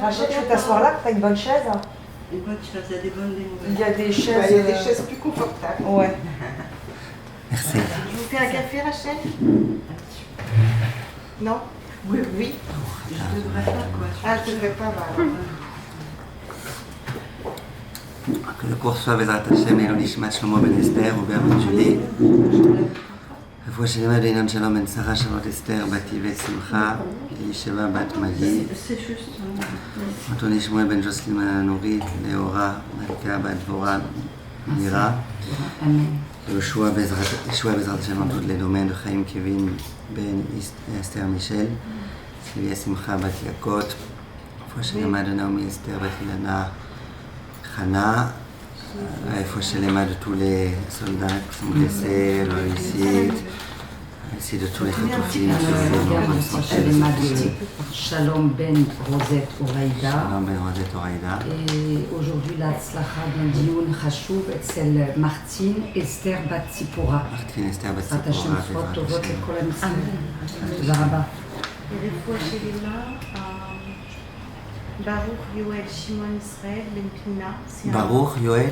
Rachel, tu veux t'asseoir là, t'as une bonne chaise. Une bonne chaise, il y a des bonnes, des mauvaises. Il y a des chaises, il y a des chaises plus confortables. Ouais. Merci. Je vous fais un café, Rachel? Non? Oui. Oui. Je ne devrais pas, quoi. Ah, je ne devrais pas, voilà. Que le cours soit Bezrat Hashem et l'Onishmat Shlomo ben Esther ou ben Julie. רפואה שלמה לעניין שלום בן שרה שלמות אסתר בת יבט שמחה ישבה בת מגי אנטוני שמואל בן ג'וסלימה נורית לאורה מלכה בת דבורה נירה יהושע בעזרת השם dans tous les domaines de חיים קווין בן אסתר מישל סיליה שמחה בת יקות רפואה שלמה לנעמי אסתר בת אילנה חנה רפואה שלמה de tous les soldats qui sont blessés, la réussite, ainsi de tous les חטופים. שלום בן רוזט אוריידה. שלום בן רוזט אוריידה. aujourd'hui להצלחה בדיון חשוב אצל מרטין אסתר בת ציפורה. מרטין אסתר בת בעזרת השם בשורות טובות לכל המצוות. תודה רבה. רפואה שלמה, ברוך יואל שמעון ישראל בן פנינה. ברוך יואל.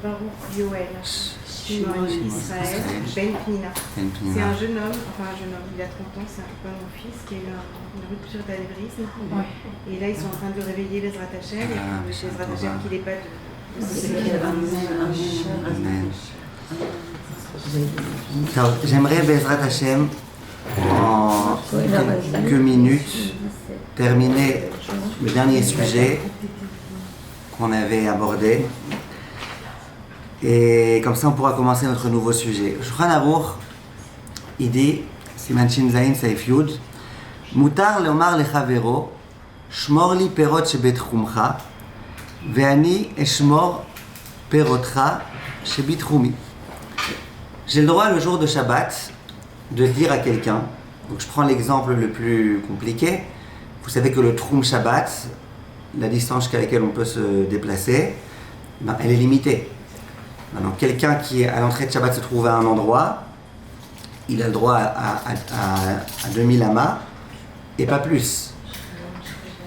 Baruch Yoel Shimon Israël Ben Pnina. C'est un jeune homme, il a 30 ans, c'est un peu mon fils qui a eu une rupture d'anévrisme. Et là, ils sont en train de le réveiller, Bezrat Hashem, et Bezrat Hashem qu'il n'ait pas de... J'aimerais, Bezrat Hashem, en quelques minutes, terminer le dernier sujet qu'on avait abordé. Et comme ça, on pourra commencer notre nouveau sujet. Shulchan Aruch, il dit, Siman Shin Zayin Seif Yud, Mutar leomar lechavero, shmor li perot shebet chumcha, ve'ani eshmor perotcha shebit chumi. J'ai le droit, le jour de Shabbat, de dire à quelqu'un, donc je prends l'exemple le plus compliqué, vous savez que le Troum Shabbat, la distance jusqu'à laquelle on peut se déplacer, elle est limitée. Maintenant, quelqu'un qui à l'entrée de Shabbat se trouve à un endroit, il a le droit à 2000 amas et pas plus.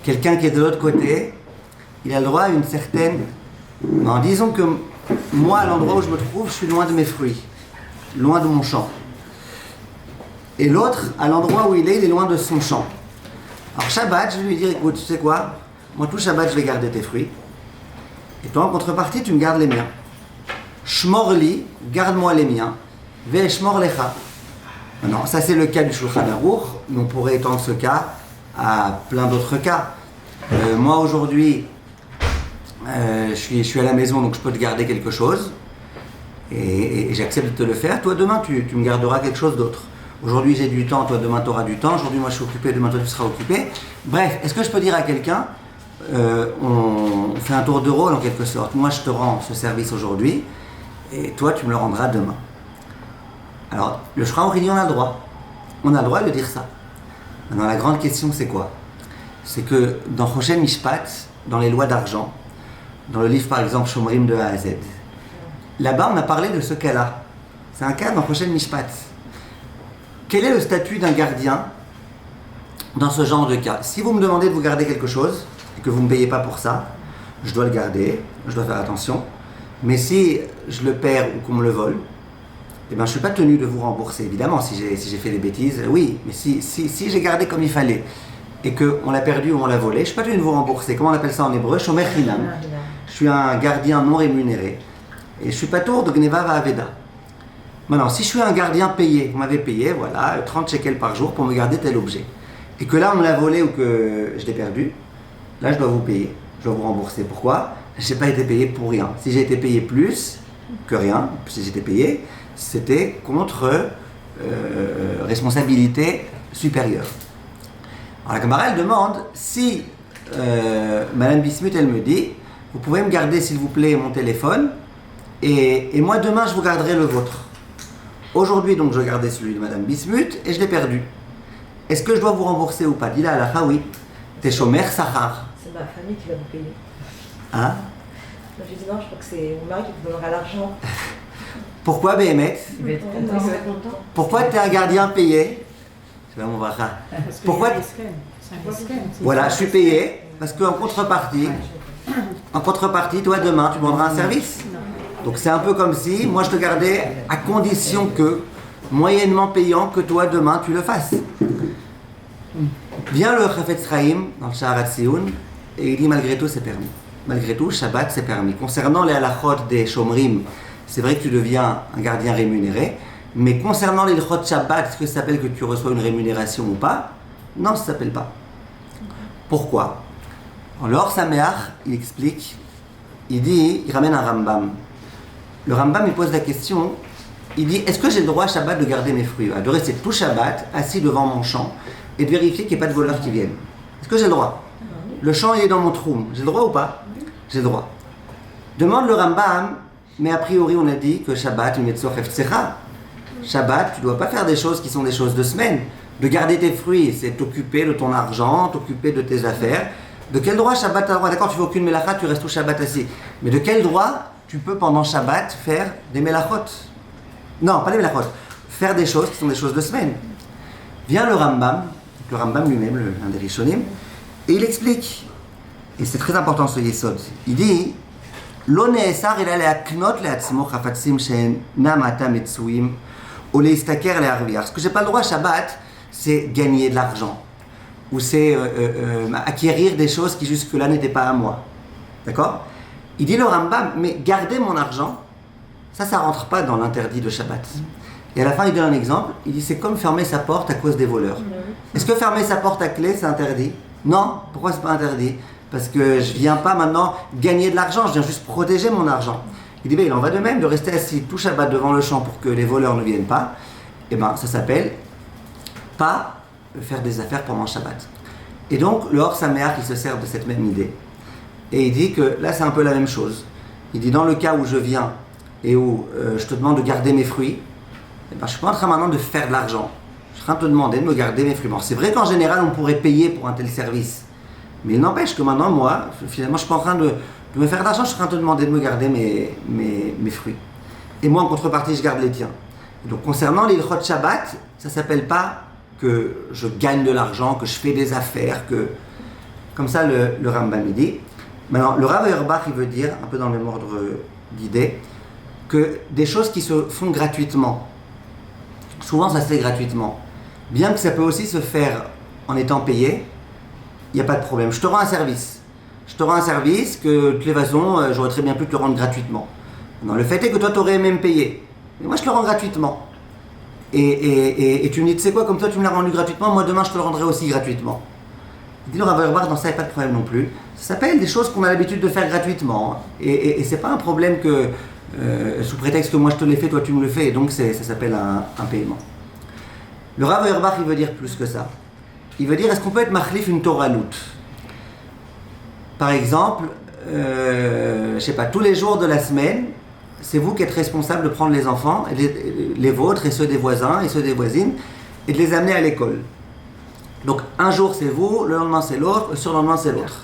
Quelqu'un qui est de l'autre côté, il a le droit à une certaine... Non, disons que moi, à l'endroit où je me trouve, je suis loin de mes fruits, loin de mon champ. Et l'autre, à l'endroit où il est loin de son champ. Alors Shabbat, je vais lui dire, écoute, tu sais quoi, moi tout Shabbat, je vais garder tes fruits. Et toi, en contrepartie, tu me gardes les miens. Shmorli, garde-moi les miens. Ve'shmor lecha. Non, ça c'est le cas du Shulchan Aruch, mais on pourrait étendre ce cas à plein d'autres cas. Moi aujourd'hui, je suis à la maison, donc je peux te garder quelque chose, et j'accepte de te le faire. Toi demain, tu me garderas quelque chose d'autre. Aujourd'hui j'ai du temps, toi demain tu auras du temps. Aujourd'hui moi je suis occupé, demain toi tu seras occupé. Bref, est-ce que je peux dire à quelqu'un, on fait un tour de rôle en quelque sorte. Moi je te rends ce service aujourd'hui, et toi tu me le rendras demain. Alors le Shulchan Aruch dit on a le droit. On a le droit de dire ça. Maintenant la grande question c'est quoi? C'est que dans Choshen Mishpat, dans les lois d'argent, dans le livre par exemple Shomrim de A à Z, là-bas on a parlé de ce cas-là. C'est un cas dans Choshen Mishpat. Quel est le statut d'un gardien dans ce genre de cas? Si vous me demandez de vous garder quelque chose et que vous ne me payez pas pour ça, je dois le garder, je dois faire attention. Mais si je le perds ou qu'on me le vole, eh ben, je ne suis pas tenu de vous rembourser. Évidemment, si j'ai fait des bêtises, oui. Mais si j'ai gardé comme il fallait et qu'on l'a perdu ou on l'a volé, je ne suis pas tenu de vous rembourser. Comment on appelle ça en hébreu? Shomer chinam. Je suis un gardien non rémunéré. Et je ne suis pas tour de Gneva Va'aveda. Maintenant, si je suis un gardien payé, vous m'avez payé, voilà, 30 shekels par jour pour me garder tel objet, et que là on me l'a volé ou que je l'ai perdu, là je dois vous payer, je dois vous rembourser. Pourquoi? Je n'ai pas été payé pour rien. Si j'ai été payé plus que rien, si j'étais payé, c'était contre responsabilité supérieure. Alors la Gemara elle demande si Madame Bismuth elle me dit, vous pouvez me garder s'il vous plaît mon téléphone, et moi demain je vous garderai le vôtre. Aujourd'hui, donc, je gardais celui de Madame Bismuth et je l'ai perdu. Est-ce que je dois vous rembourser ou pas? Dis la halakha, oui. T'es shomer sachar. C'est ma famille qui va vous payer. Hein? J'ai dit non, je crois que c'est mon mari qui vous donnera l'argent. Pourquoi, Béhémet? Il va être content. Pourquoi t'es un gardien payé? C'est pas mon bracha. Pourquoi? C'est un esquem. Voilà, je suis payé. parce qu'en contrepartie, toi demain, tu me rendras un service. Donc c'est un peu comme si moi je te gardais à condition que, moyennement payant, que toi demain tu le fasses. Vient le Chafetz Chaim dans le Shaharat Tziyun et il dit malgré tout c'est permis. Malgré tout, Shabbat c'est permis. Concernant les halachot des Shomrim, c'est vrai que tu deviens un gardien rémunéré, mais concernant les halachot Shabbat, est-ce que ça s'appelle que tu reçois une rémunération ou pas? Non, ça ne s'appelle pas. Pourquoi? Alors Sameach, il explique, il ramène un Rambam. Le Rambam, il pose la question, il dit, est-ce que j'ai le droit à Shabbat de garder mes fruits, de rester tout Shabbat, assis devant mon champ, et de vérifier qu'il n'y ait pas de voleurs qui viennent? Est-ce que j'ai le droit? Le champ, il est dans mon troum. J'ai le droit ou pas? J'ai le droit. Demande le Rambam, mais a priori, on a dit que Shabbat, Shabbat, tu ne dois pas faire des choses qui sont des choses de semaine. De garder tes fruits, c'est t'occuper de ton argent, t'occuper de tes affaires. De quel droit Shabbat tu as le droit? D'accord, tu fais aucune mélacha, tu restes tout Shabbat assis. Mais de quel droit tu peux pendant Shabbat faire des mélachot? Non, pas des mélachot. Faire des choses qui sont des choses de semaine. Vient le Rambam lui-même, l'un des Rishonim, et il explique. Et c'est très important ce yesod. Il dit Lo ne'esar ila le'aknot le'atzmo chafatzim she'enam atam metzuim ou le'istaker le'arviach. Ce que j'ai pas le droit à Shabbat, c'est gagner de l'argent. Ou c'est acquérir des choses qui jusque-là n'étaient pas à moi. D'accord? Il dit le Rambam, mais garder mon argent, ça rentre pas dans l'interdit de Shabbat. Et à la fin, il donne un exemple. Il dit c'est comme fermer sa porte à cause des voleurs. Est-ce que fermer sa porte à clé, c'est interdit? Non. Pourquoi c'est pas interdit? Parce que je viens pas maintenant gagner de l'argent, je viens juste protéger mon argent. Il dit, il en va de même de rester assis tout Shabbat devant le champ pour que les voleurs ne viennent pas. Eh bien, ça s'appelle pas faire des affaires pendant Shabbat. Et donc, le Or Sameach, il se sert de cette même idée. Et il dit que là, c'est un peu la même chose. Il dit, dans le cas où je viens et où je te demande de garder mes fruits, eh ben, je ne suis pas en train maintenant de faire de l'argent. Je suis en train de te demander de me garder mes fruits. Bon, c'est vrai qu'en général, on pourrait payer pour un tel service. Mais il n'empêche que maintenant, moi, finalement, je ne suis pas en train de me faire d'argent, je suis en train de te demander de me garder mes fruits. Et moi, en contrepartie, je garde les tiens. Donc, concernant l'Ilchot Shabbat, ça ne s'appelle pas que je gagne de l'argent, que je fais des affaires, que... Comme ça, le Rambam il dit. Maintenant, le Rav Auerbach, il veut dire, un peu dans le même ordre d'idée, que des choses qui se font gratuitement, souvent ça se fait gratuitement, bien que ça peut aussi se faire en étant payé, il n'y a pas de problème. Je te rends un service. Je te rends un service que, de toutes les façons, j'aurais très bien pu te le rendre gratuitement. Non, le fait est que toi, tu aurais aimé me payer. Mais moi, je te le rends gratuitement. Et tu me dis, tu sais quoi, comme toi, tu me l'as rendu gratuitement, moi, demain, je te le rendrai aussi gratuitement. Il dit le Rav Auerbach, dans ça, il n'y a pas de problème non plus. Ça s'appelle des choses qu'on a l'habitude de faire gratuitement. Et c'est pas un problème que, sous prétexte que moi, je te l'ai fait, toi, tu me le fais. Et donc, ça s'appelle un paiement. Le Rav Auerbach, il veut dire plus que ça. Il veut dire, est-ce qu'on peut être machlif une toranout? Par exemple, je sais pas, tous les jours de la semaine, c'est vous qui êtes responsable de prendre les enfants, les vôtres et ceux des voisins et ceux des voisines, et de les amener à l'école. Donc un jour c'est vous, le lendemain c'est l'autre, le surlendemain c'est l'autre.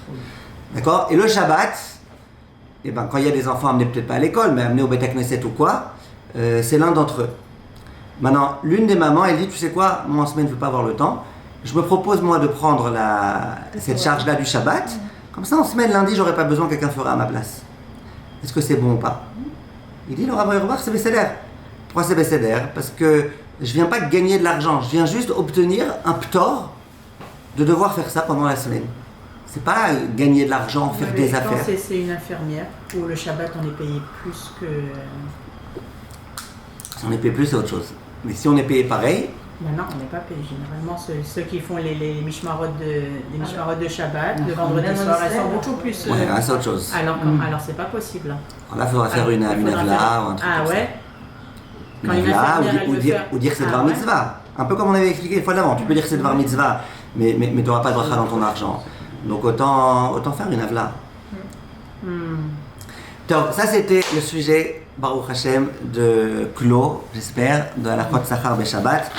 D'accord? Et le Shabbat, eh ben, quand il y a des enfants amenés peut-être pas à l'école, mais amenés au Beth Knesset ou quoi, c'est l'un d'entre eux. Maintenant, l'une des mamans, elle dit, tu sais quoi, moi en semaine je ne veux pas avoir le temps, je me propose moi de prendre cette charge-là du Shabbat, comme ça en semaine, lundi, j'aurais pas besoin, quelqu'un fera à ma place. Est-ce que c'est bon ou pas? Il dit, le Rav Auerbach, c'est Besséder. Pourquoi c'est Besséder? Parce que je viens pas gagner de l'argent, je viens juste obtenir un ptor de devoir faire ça pendant la semaine. C'est pas gagner de l'argent, faire des affaires. Quand c'est une infirmière, où le Shabbat on est payé plus que... Si on est payé plus, c'est autre chose. Mais si on est payé pareil... Non, on n'est pas payé. Généralement, ceux qui font les mishmarot de Shabbat, le vendredi soir, elles sont beaucoup plus... Ouais, c'est autre chose. Alors c'est pas possible. Alors là, il faudra faire une avla ou un truc comme ça. Une avla, ou dire que c'est Dvar Mitzvah. Un peu comme on avait expliqué une fois d'avant. Tu peux dire que c'est Dvar Mitzvah, mais tu n'auras pas de bracha dans ton argent. Donc autant faire une avla. Donc ça c'était le sujet, Baruch Hashem, de Klo, j'espère, de la Chot Sachar Beshabbat.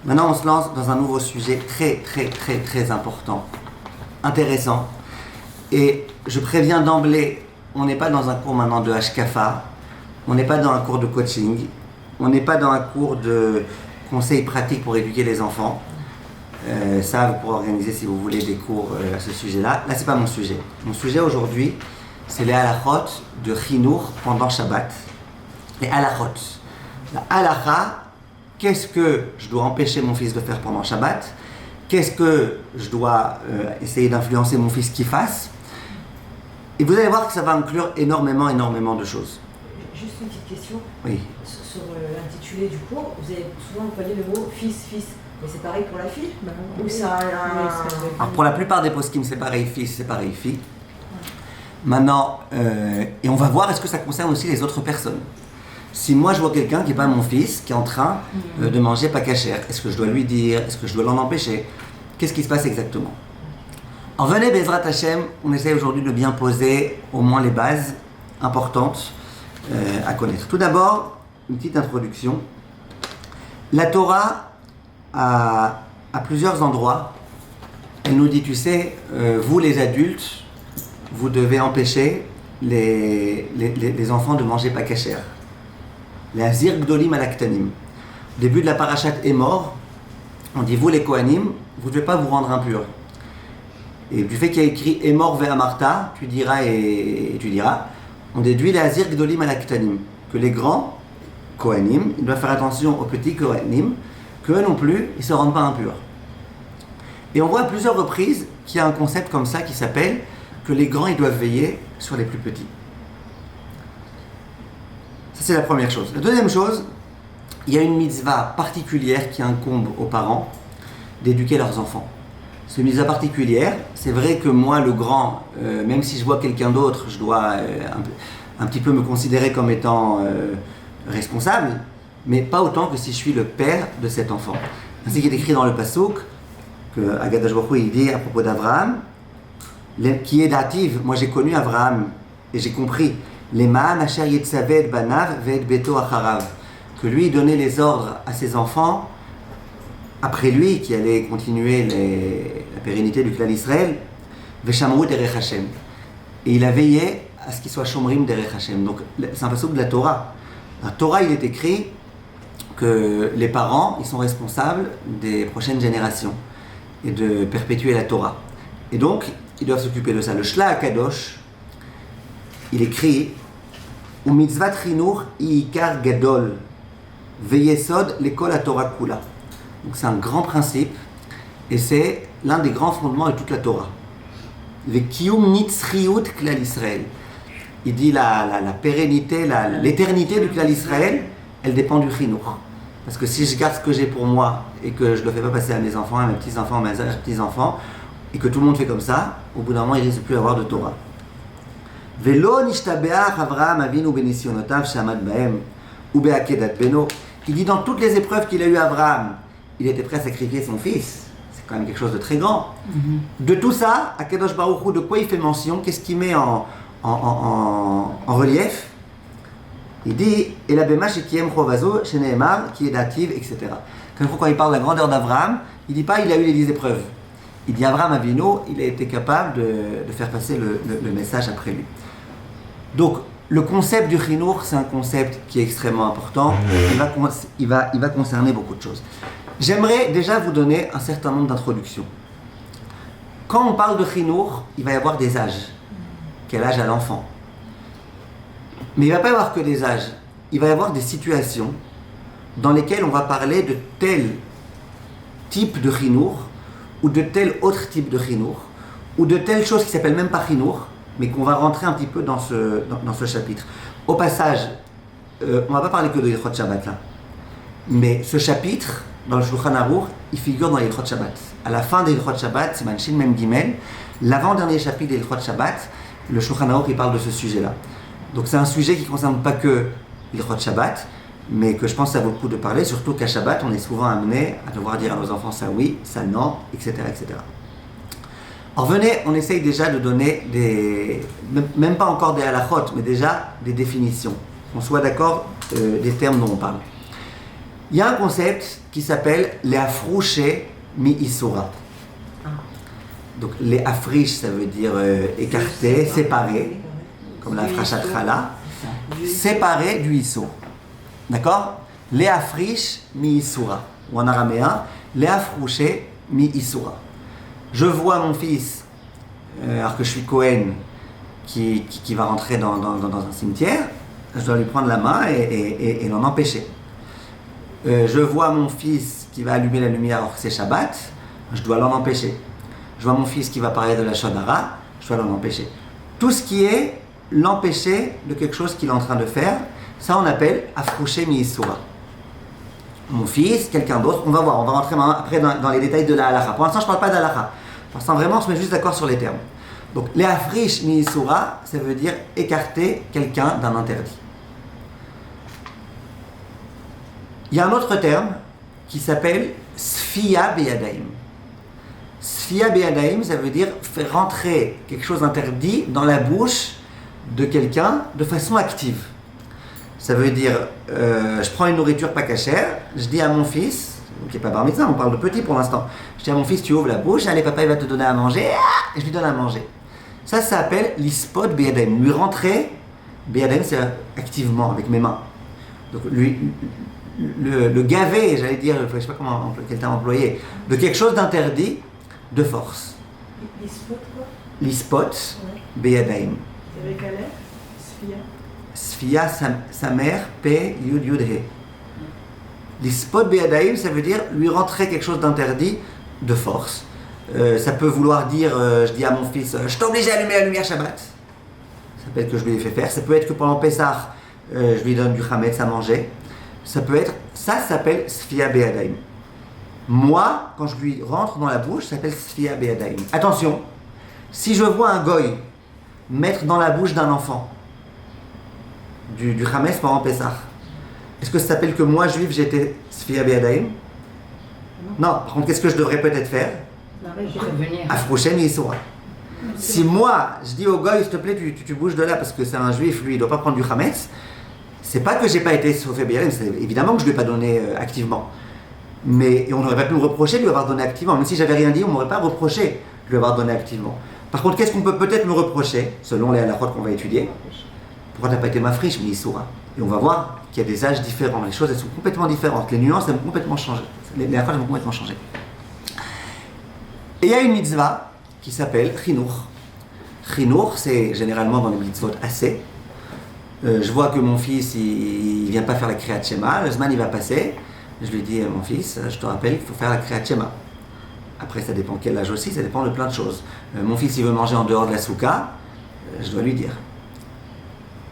Maintenant on se lance dans un nouveau sujet très très très très important, intéressant. Et je préviens d'emblée, on n'est pas dans un cours maintenant de Hashkafa, on n'est pas dans un cours de coaching, on n'est pas dans un cours de conseils pratiques pour éduquer les enfants. Ça, vous pourrez organiser si vous voulez des cours à ce sujet-là. Là, c'est pas mon sujet. Mon sujet aujourd'hui, c'est les halachot de chinour pendant Shabbat. Les halachot. La halacha, qu'est-ce que je dois empêcher mon fils de faire pendant Shabbat? Qu'est-ce que je dois essayer d'influencer mon fils qu'il fasse? Et vous allez voir que ça va inclure énormément de choses. Juste une petite question. Oui. Sur l'intitulé du cours, vous avez souvent employé le mot fils. Mais c'est pareil pour la fille? Ou ça a Alors pour la plupart des poskim, c'est pareil fils, c'est pareil fille. Maintenant, et on va voir est-ce que ça concerne aussi les autres personnes. Si moi je vois quelqu'un qui n'est pas mon fils, qui est en train de manger pas cachère, est-ce que je dois lui dire? Est-ce que je dois l'en empêcher? Qu'est-ce qui se passe exactement? Alors venez, Bezrat Hashem, on essaie aujourd'hui de bien poser au moins les bases importantes à connaître. Tout d'abord, une petite introduction. La Torah, à plusieurs endroits, elle nous dit, tu sais, vous les adultes, vous devez empêcher les enfants de manger pas cachère. Les Azir Gdolim Alaktanim. Au début de la parashat Emor, on dit, vous les Kohanim, vous ne devez pas vous rendre impurs. Et du fait qu'il y a écrit Emor ve'amarta, tu diras et tu diras, on déduit les Azir Gdolim Alaktanim, que les grands Kohanim, ils doivent faire attention aux petits Kohanim, qu'eux non plus, ils ne se rendent pas impurs. Et on voit à plusieurs reprises qu'il y a un concept comme ça qui s'appelle que les grands, ils doivent veiller sur les plus petits. Ça, c'est la première chose. La deuxième chose, il y a une mitzvah particulière qui incombe aux parents d'éduquer leurs enfants. Cette mitzvah particulière, c'est vrai que moi, le grand, même si je vois quelqu'un d'autre, je dois un petit peu me considérer comme étant responsable, mais pas autant que si je suis le père de cet enfant. Ainsi qu'il est écrit dans le Passouk, que Hakadosh Baruch Hu, il dit à propos d'Abraham, qui est dative, moi j'ai connu Abraham et j'ai compris, Leman asher yitzaveh et banav ve'et beto acharav, que lui donnait les ordres à ses enfants après lui, qui allait continuer la pérennité du clan d'Israël, Veshamru derech Hashem. Et il a veillé à ce qu'il soit Shomrim derech Hashem. Donc c'est un passouk de la Torah. La Torah, il est écrit que les parents, ils sont responsables des prochaines générations et de perpétuer la Torah. Et donc, ils doivent s'occuper de ça. Le Shla HaKadosh, il écrit ou mitzvat chinur ikar gadol veyesod lekol haTorah kula. Donc c'est un grand principe et c'est l'un des grands fondements de toute la Torah. Le kiyum nitzriut klal Israël. Il dit la pérennité, l'éternité du klal Israël, elle dépend du chinur. Parce que si je garde ce que j'ai pour moi et que je ne le fais pas passer à mes enfants, à mes petits-enfants, à mes petits-enfants, et que tout le monde fait comme ça, au bout d'un moment, il ne risque plus d'avoir de Torah. Velo nishtabeach Avraham avinu benisyonotav shamad bahem ou beakedat beno. Il dit dans toutes les épreuves qu'il a eues Abraham, il était prêt à sacrifier son fils. C'est quand même quelque chose de très grand. De tout ça, Akadosh Baruch Hu, de quoi il fait mention? Qu'est-ce qu'il met en relief? Il dit Elabema shekiem chovazo sheneemar qui est dative, etc. Quand il parle de la grandeur d'Abraham, il ne dit pas il a eu les 10 épreuves. Il dit Abraham Avinu, il a été capable de faire passer le message après lui. Donc, le concept du chinour, c'est un concept qui est extrêmement important. Il va concerner beaucoup de choses. J'aimerais déjà vous donner un certain nombre d'introductions. Quand on parle de chinour, il va y avoir des âges. Quel âge a l'enfant? Mais il ne va pas y avoir que des âges. Il va y avoir des situations dans lesquelles on va parler de tel type de chinour ou de tel autre type de chinour, ou de telle chose qui s'appelle même pas chinour, mais qu'on va rentrer un petit peu dans ce chapitre. Au passage, on ne va pas parler que de l'Ilchot Shabbat là, mais ce chapitre, dans le Shulchan Aruch, il figure dans l'Ilchot Shabbat. À la fin des Ilchot Shabbat, c'est Manshin Mem Gimel, l'avant-dernier chapitre des Ilchot Shabbat, le Shulchan Aruch, il parle de ce sujet-là. Donc c'est un sujet qui ne concerne pas que l'Ilchot Shabbat, mais que je pense que ça vaut le coup de parler, surtout qu'à Shabbat, on est souvent amené à devoir dire à nos enfants ça oui, ça non, etc. etc. Alors venez, on essaye déjà de donner même pas encore des halachot, mais déjà des définitions, qu'on soit d'accord des termes dont on parle. Il y a un concept qui s'appelle les afrouché mi-isura. Donc les afriches, ça veut dire écarté, séparé, comme la frachat chala, séparé du iso. D'accord? Les afriches mi-isura. Ou en araméen, les afrouché mi isura. Je vois mon fils, alors que je suis Cohen, qui va rentrer dans un cimetière, je dois lui prendre la main et l'en empêcher. Je vois mon fils qui va allumer la lumière alors que c'est Shabbat, je dois l'en empêcher. Je vois mon fils qui va parler de la Shodara, je dois l'en empêcher. Tout ce qui est l'empêcher de quelque chose qu'il est en train de faire, ça on appelle Afrouché mi isura. Mon fils, quelqu'un d'autre, on va voir, on va rentrer après dans les détails de la halakha. Pour l'instant, je ne parle pas d'halakha. Pour l'instant, vraiment, on se met juste d'accord sur les termes. Donc, les afrish mi isura, ça veut dire écarter quelqu'un d'un interdit. Il y a un autre terme qui s'appelle sfiya beyadaim. Sfiya beyadaim, ça veut dire faire rentrer quelque chose d'interdit dans la bouche de quelqu'un de façon active. Ça veut dire, je prends une nourriture pas cachère, je dis à mon fils, qui n'est pas bar mitzvah, on parle de petit pour l'instant, je dis à mon fils, tu ouvres la bouche, allez papa il va te donner à manger, et je lui donne à manger. Ça s'appelle l'ispot beyadaim, lui rentrer, beyadaim c'est activement, avec mes mains. Donc le gaver, j'allais dire, je ne sais pas quel terme employer, de quelque chose d'interdit, de force. L'ispot quoi? L'ispot beyadaim. C'est avec Aleph, Sfia. Sfia, sa mère, P, Yud, Yud, He. L'ispot beyadaim, ça veut dire lui rentrer quelque chose d'interdit de force. Ça peut vouloir dire, je dis à mon fils, je t'oblige à allumer la lumière Shabbat. Ça peut être que je lui ai fait faire. Ça peut être que pendant Pessah, je lui donne du chametz à manger. Ça peut être, ça s'appelle Sfia beyadaim. Moi, quand je lui rentre dans la bouche, ça s'appelle Sfia beyadaim. Attention, si je vois un goy mettre dans la bouche d'un enfant du chametz pendant Pessah, est-ce que ça s'appelle que moi, juif, j'étais Sfia beyadaim? Non. Par contre, qu'est-ce que je devrais peut-être faire? Afrouché mi isura. Si moi, je dis au goy, s'il te plaît, tu bouges de là parce que c'est un juif, lui, il ne doit pas prendre du chametz, c'est pas que j'ai pas été Sfia beyadaim, c'est évidemment que je ne lui ai pas donné activement. Mais on n'aurait pas pu me reprocher de lui avoir donné activement. Même si j'avais rien dit, on ne m'aurait pas reproché de lui avoir donné activement. Par contre, qu'est-ce qu'on peut peut-être me reprocher, selon les halakhot qu'on va étudier? Pourquoi tu n'as pas été mafrish, mais isura? Et on va voir qu'il y a des âges différents. Les choses, elles sont complètement différentes. Les nuances, elles vont complètement changer. Les halakhot vont complètement changer. Et il y a une mitzvah qui s'appelle chinour. Chinour, c'est généralement dans les mitzvot assez. Je vois que mon fils, il ne vient pas faire la Kriyat Shema. Le Zman, il va passer. Je lui dis à mon fils, je te rappelle qu'il faut faire la Kriyat Shema. Après, ça dépend quel âge aussi, ça dépend de plein de choses. Mon fils, il veut manger en dehors de la souka, je dois lui dire.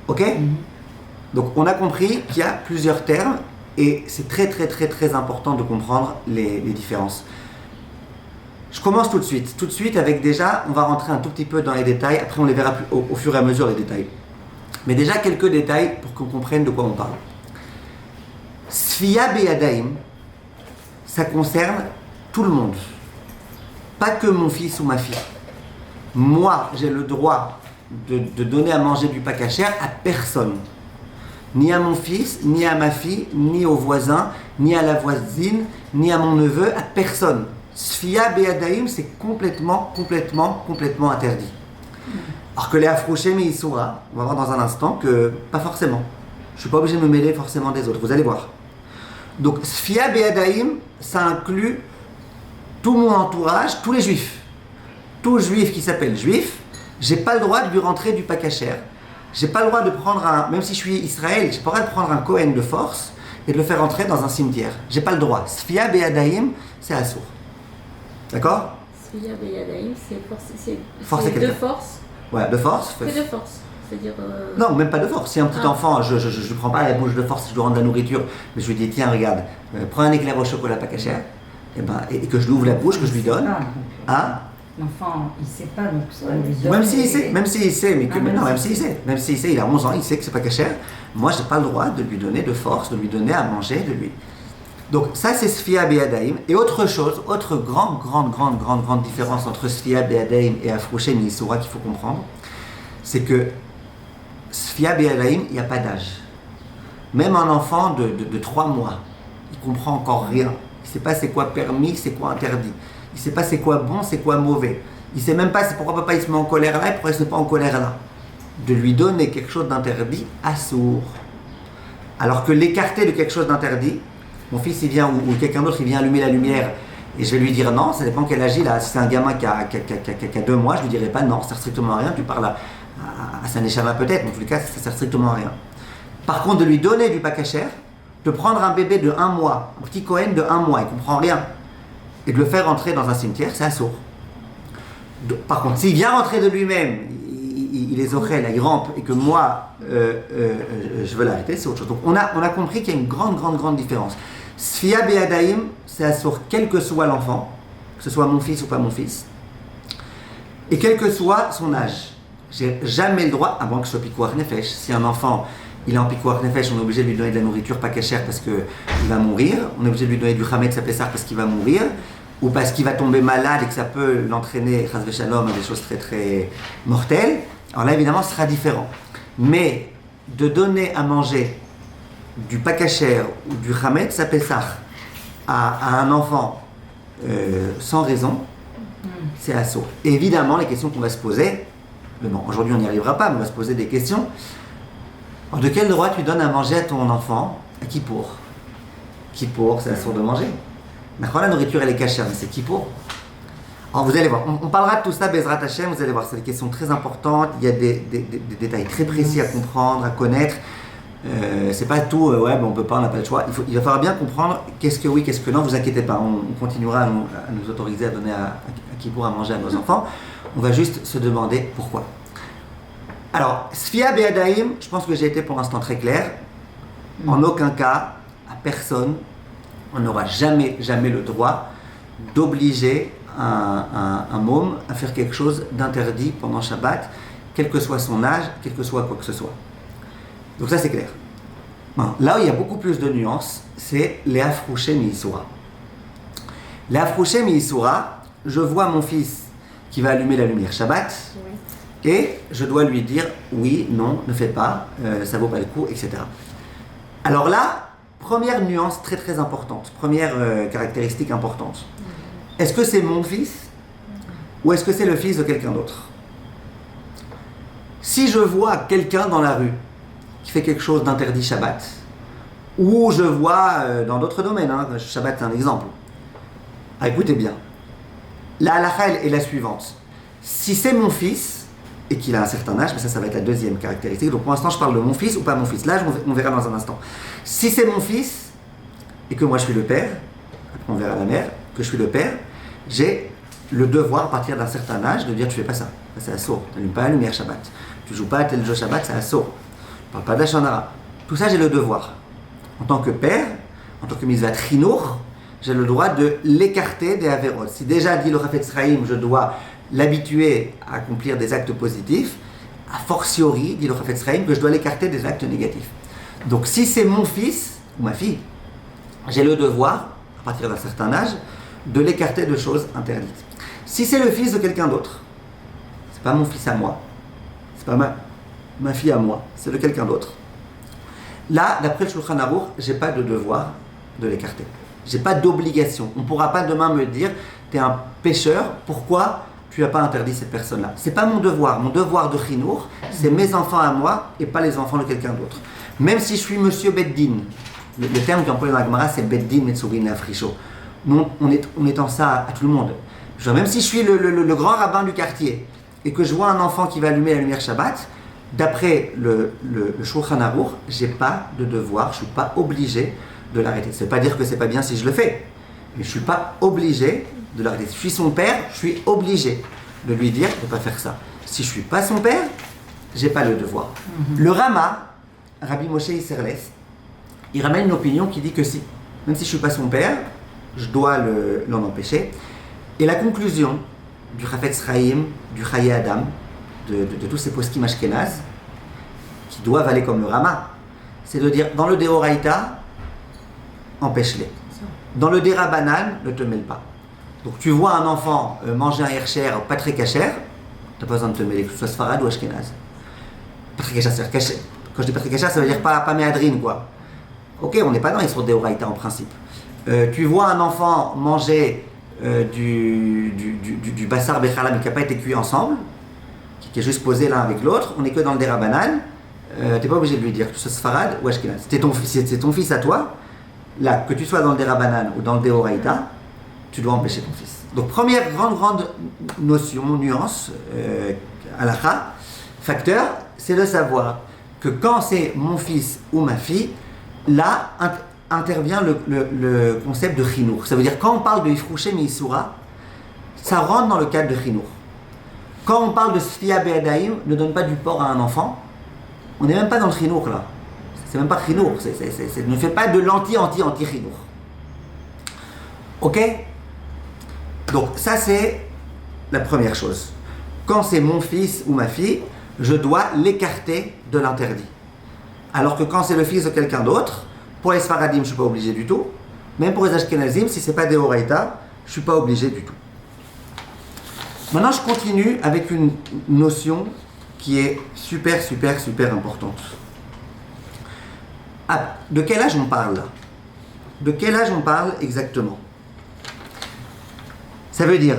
Ok? Donc, on a compris qu'il y a plusieurs termes et c'est très, très, très, très important de comprendre les différences. Je commence tout de suite avec déjà, on va rentrer un tout petit peu dans les détails, après on les verra au fur et à mesure les détails. Mais déjà quelques détails pour qu'on comprenne de quoi on parle. Sfia beyadaim, ça concerne tout le monde. Pas que mon fils ou ma fille. Moi, j'ai le droit de donner à manger du pas cachère à personne. Ni à mon fils, ni à ma fille, ni au voisin, ni à la voisine, ni à mon neveu, à personne. Sfia beyadaim, c'est complètement interdit. Alors que les afrouchés mi isura, on va voir dans un instant que pas forcément. Je ne suis pas obligé de me mêler forcément des autres, vous allez voir. Donc, Sfia beyadaim, ça inclut tout mon entourage, tous les juifs. Tout juif qui s'appelle juif, j'ai pas le droit de lui rentrer du pas cachère. J'ai pas le droit de prendre même si je suis Israël, j'ai pas le droit de prendre un Kohen de force et de le faire rentrer dans un cimetière. J'ai pas le droit. Sfia beyadaim, c'est assour. D'accord? Sfia beyadaim, c'est de force. Ouais, de force. C'est de force. C'est-à-dire. Non, même pas de force. Si un petit enfant, je ne prends pas à la bouche de force, je lui rends de la nourriture, mais je lui dis tiens, regarde, prends un éclair au chocolat pas cachère, et que je lui ouvre la bouche, que je lui donne. Hein? L'enfant, il ne sait pas, donc ça lui donne. Même s'il sait, même s'il sait, il a 11 ans, il sait que c'est pas cachère. Moi, j'ai pas le droit de lui donner de force, de lui donner à manger, de lui. Donc ça, c'est Sfia beyadaim. Et autre chose, autre grande différence entre Sfia beyadaim et Afrouché mi isura qu'il faut comprendre, c'est que Sfia beyadaim, il n'y a pas d'âge. Même un enfant de 3 mois, il comprend encore rien. Il ne sait pas c'est quoi permis, c'est quoi interdit. Il ne sait pas c'est quoi bon, c'est quoi mauvais. Il ne sait même pas c'est pourquoi papa il se met en colère là et pourquoi il ne se met pas en colère là. De lui donner quelque chose d'interdit, assour. Alors que l'écarter de quelque chose d'interdit, mon fils il vient, ou quelqu'un d'autre il vient allumer la lumière Et je vais lui dire non, ça dépend quel âge il a. Si c'est un gamin qui a 2 mois, je lui dirai pas non, ça sert strictement à rien. Tu parles à sa neshama peut-être, mais en tous les cas, ça sert strictement à rien. Par contre, de lui donner du pakacher, de prendre un bébé de 1 mois, un petit Cohen de 1 mois, il comprend rien, et de le faire rentrer dans un cimetière, c'est assourd. Par contre, s'il vient rentrer de lui-même, il est ochel, il rampe, et que moi, je veux l'arrêter, c'est autre chose. Donc on a compris qu'il y a une grande différence. Sfia be'adaim, c'est assourd quel que soit l'enfant, que ce soit mon fils ou pas mon fils, et quel que soit son âge. J'ai jamais le droit, à moins que ce soit pikuach nefesh. Si un enfant, il est en pikuach nefesh, on est obligé de lui donner de la nourriture pas cachère parce qu'il va mourir, on est obligé de lui donner du chametz à Pessah parce qu'il va mourir, ou parce qu'il va tomber malade et que ça peut l'entraîner, chas v'shalom, à des choses très mortelles. Alors là, évidemment, ce sera différent. Mais de donner à manger du pakacher ou du chametz à Pessah à un enfant sans raison, c'est assaut. Et évidemment, les questions qu'on va se poser, mais bon, aujourd'hui on n'y arrivera pas, mais on va se poser des questions. Alors, de quel droit tu donnes à manger à ton enfant à Kippour? Kippour, c'est assaut de manger. D'accord, la nourriture elle est cachère, mais c'est Kippour. Alors vous allez voir, on parlera de tout ça, Bezrat Hashem, vous allez voir, c'est des questions très importantes, il y a des détails très précis à comprendre, à connaître. C'est pas tout, on peut pas, on n'a pas le choix. Il va falloir bien comprendre qu'est-ce que oui, qu'est-ce que non, vous inquiétez pas, on continuera à nous autoriser à donner à Kippour à manger à nos enfants. On va juste se demander pourquoi. Alors, Sfia Be'adaim, je pense que j'ai été pour l'instant très clair. En aucun cas, à personne, on n'aura jamais le droit d'obliger un môme à faire quelque chose d'interdit pendant Shabbat, quel que soit son âge, quel que soit quoi que ce soit. Donc ça c'est clair. Bon, là où il y a beaucoup plus de nuances, c'est les afrouchés mi-isura. Les afrouchés mi-isura, je vois mon fils qui va allumer la lumière Shabbat, et je dois lui dire oui, non, ne fais pas, ça vaut pas le coup, etc. Alors là, première nuance très importante, première caractéristique importante. Est-ce que c'est mon fils ou est-ce que c'est le fils de quelqu'un d'autre? Si je vois quelqu'un dans la rue qui fait quelque chose d'interdit Shabbat, ou je vois dans d'autres domaines, Shabbat c'est un exemple, écoutez bien, la halakha est la suivante. Si c'est mon fils, et qu'il a un certain âge, mais ça va être la deuxième caractéristique, donc pour l'instant je parle de mon fils ou pas mon fils, l'âge on verra dans un instant. Si c'est mon fils, et que moi je suis le père, après on verra la mère, que je suis le père, j'ai le devoir à partir d'un certain âge de dire tu fais pas ça, c'est assourd, tu n'allumes pas la lumière Shabbat, tu joues pas à tel jeu Shabbat, c'est assourd, tu parles pas d'Hashanara. Tout ça j'ai le devoir. En tant que père, en tant que mitzvat chinour, j'ai le droit de l'écarter des averot. Si déjà dit le Chafetz Chaim, je dois l'habituer à accomplir des actes positifs, a fortiori, dit le Chafetz Chaim, que je dois l'écarter des actes négatifs. Donc si c'est mon fils ou ma fille, j'ai le devoir, à partir d'un certain âge, de l'écarter de choses interdites. Si c'est le fils de quelqu'un d'autre, c'est pas mon fils à moi, c'est pas ma fille à moi, c'est de quelqu'un d'autre. Là, d'après le Shulchan Aruch, j'ai pas de devoir de l'écarter. J'ai pas d'obligation. On pourra pas demain me dire, t'es un pécheur, pourquoi tu n'as pas interdit cette personne-là? C'est pas mon devoir. Mon devoir de chinour, c'est mes enfants à moi et pas les enfants de quelqu'un d'autre. Même si je suis monsieur Beddin, le terme qui est employé dans la Gemara, c'est Beddin Metzurin Lafricho. On étend ça à tout le monde. Même si je suis le grand rabbin du quartier et que je vois un enfant qui va allumer la lumière Shabbat, d'après le Shulchan Aruch, j'ai pas de devoir, je suis pas obligé de l'arrêter. Ça veut pas dire que c'est pas bien si je le fais, mais je suis pas obligé de l'arrêter. Si je suis son père, je suis obligé de lui dire de pas faire ça. Si je suis pas son père, j'ai pas le devoir. Le Rama, Rabbi Moshe Isserles, il ramène une opinion qui dit que si, même si je suis pas son père, je dois l'en empêcher. Et la conclusion du Chafetz Chaim, du Chaye Adam, de tous ces poskim ashkénazes, qui doivent aller comme le Rama, c'est de dire, dans le Deoraita, empêche-les. Dans le Derabanan, ne te mêle pas. Donc tu vois un enfant manger un hercher pas très cachère, tu n'as pas besoin de te mêler, que ce soit Sfarad ou Ashkénaze. Pas très cachère, c'est-à-dire caché. Quand je dis pas très cachère, ça veut dire pas méadrine, quoi. Ok, on n'est pas dans les sources Deoraita en principe. Tu vois un enfant manger du bassar bechala mais qui n'a pas été cuit ensemble, qui est juste posé l'un avec l'autre, on n'est que dans le Derabanan, tu n'es pas obligé de lui dire que ce soit Sfarad ou Ashkénaze. C'est ton fils à toi, là, que tu sois dans le Derabanan ou dans le Deoraita, tu dois empêcher ton fils. Donc première grande notion, nuance, halakha, facteur, c'est de savoir que quand c'est mon fils ou ma fille, là intervient le concept de chinour. Ça veut dire quand on parle de ifrouché meisura, ça rentre dans le cadre de chinour. Quand on parle de sfia be'adaim, ne donne pas du porc à un enfant, on n'est même pas dans le chinour là. C'est même pas chinour, ne fait pas de l'anti-chinour. Ok? Donc ça c'est la première chose. Quand c'est mon fils ou ma fille, je dois l'écarter de l'interdit. Alors que quand c'est le fils de quelqu'un d'autre, pour les Sfaradim, je ne suis pas obligé du tout. Même pour les Ashkenazim, si ce n'est pas des Horaïta, je ne suis pas obligé du tout. Maintenant, je continue avec une notion qui est super importante. Ah, de quel âge on parle là? De quel âge on parle exactement? Ça veut dire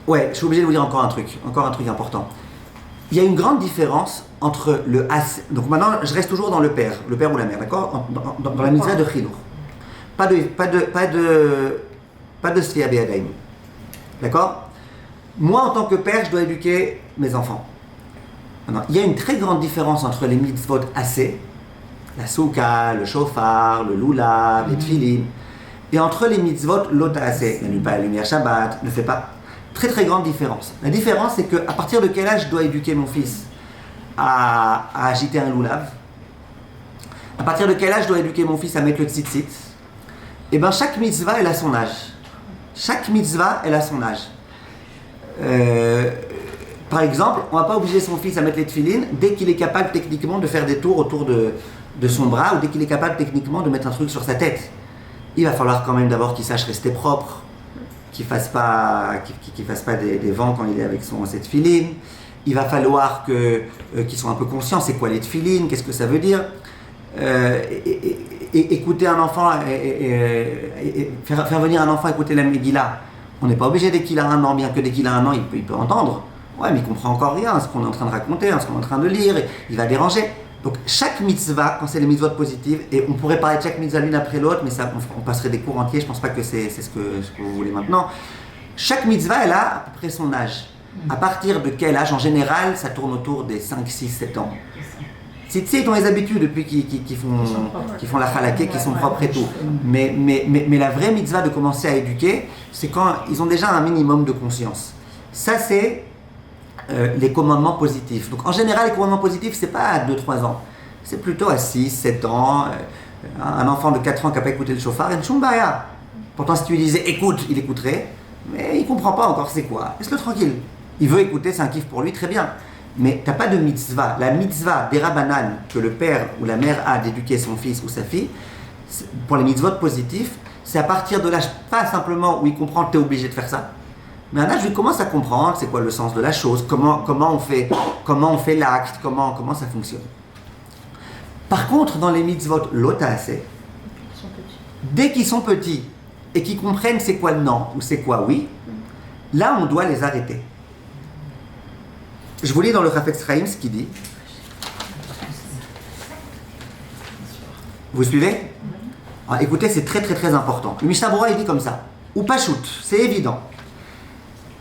ouais, je suis obligé de vous dire encore un truc important. Il y a une grande différence entre le as. Donc maintenant, je reste toujours dans le père ou la mère, d'accord? Dans la mitzvah de chinour. Pas de sfia be'adaim. D'accord? Moi, en tant que père, je dois éduquer mes enfants. Maintenant, il y a une très grande différence entre les mitzvot assez, la souka, le shofar, le lulav, les tfilin, et entre les mitzvot lota assez, n'allume pas la lumière Shabbat, ne fais pas. Très grande différence. La différence, c'est qu'à partir de quel âge je dois éduquer mon fils à agiter un lulav? À partir de quel âge je dois éduquer mon fils à mettre le tzitzit? Eh bien, chaque mitzvah, elle a son âge. Chaque mitzvah, elle a son âge. Par exemple, on ne va pas obliger son fils à mettre les tefilines dès qu'il est capable techniquement de faire des tours autour de son bras ou dès qu'il est capable techniquement de mettre un truc sur sa tête. Il va falloir quand même d'abord qu'il sache rester propre, qu'il ne fasse pas des vents quand il est avec ses tefilines. Il va falloir qu'il soit un peu conscient, c'est quoi les tefilines, qu'est-ce que ça veut dire. Écouter un enfant, faire venir un enfant écouter la Megillah. On n'est pas obligé dès qu'il a 1 an, bien que dès qu'il a 1 an, il peut entendre. Ouais, mais il ne comprend encore rien, ce qu'on est en train de raconter, ce qu'on est en train de lire, il va déranger. Donc chaque mitzvah, quand c'est les mitzvot positives, et on pourrait parler de chaque mitzvah l'une après l'autre, mais ça, on passerait des cours entiers, je ne pense pas que c'est ce que vous voulez maintenant. Chaque mitzvah, elle a à peu près son âge. À partir de quel âge? En général, ça tourne autour des 5, 6, 7 ans. Ils ont les habitudes depuis qu'ils font la halaké, qu'ils sont propres et tout. Mais la vraie mitzvah de commencer à éduquer, c'est quand ils ont déjà un minimum de conscience. Ça, c'est les commandements positifs. Donc en général, les commandements positifs, c'est pas à 2-3 ans. C'est plutôt à 6, 7 ans. Un enfant de 4 ans qui n'a pas écouté le shofar, il y a une shumbaya. Pourtant, si tu lui disais écoute, il écouterait. Mais il ne comprend pas encore c'est quoi. Laisse-le tranquille. Il veut écouter, c'est un kiff pour lui, très bien. Mais tu n'as pas de mitzvah. La mitzvah des Rabbanan que le père ou la mère a d'éduquer son fils ou sa fille, pour les mitzvot positifs, c'est à partir de l'âge, pas simplement où il comprend que tu es obligé de faire ça, mais à un âge où il commence à comprendre c'est quoi le sens de la chose, comment on fait l'acte, comment ça fonctionne. Par contre, dans les mitzvot lotaaseh, dès qu'ils sont petits et qu'ils comprennent c'est quoi le non ou c'est quoi oui, là on doit les arrêter. Je vous lis dans le Chafetz Chaim ce qu'il dit. Vous suivez? Alors, écoutez, c'est très important. Le Mishnah Berurah, il dit comme ça. Ou Pachout, c'est évident.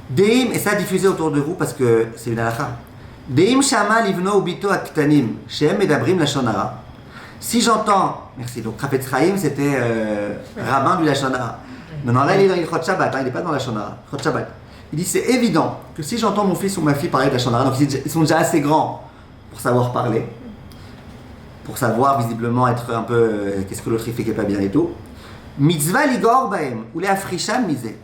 Deim, et ça a diffusé autour de vous parce que c'est une halakha. Deim shama livno ubito aktanim, shem medabrim lashon hara. Si j'entends, merci, donc Chafetz Chaim c'était rabbin du lashon hara. Maintenant là il est dans l'Ilchot Shabbat, il n'est pas dans lashon hara. Ilchot Shabbat. Il dit c'est évident que si j'entends mon fils ou ma fille parler de lashon hara, donc ils sont déjà assez grands pour savoir parler, pour savoir visiblement être un peu qu'est-ce que l'autre il fait qui n'est pas bien et tout. Mitzvah ligor baem ou les afrishan misé.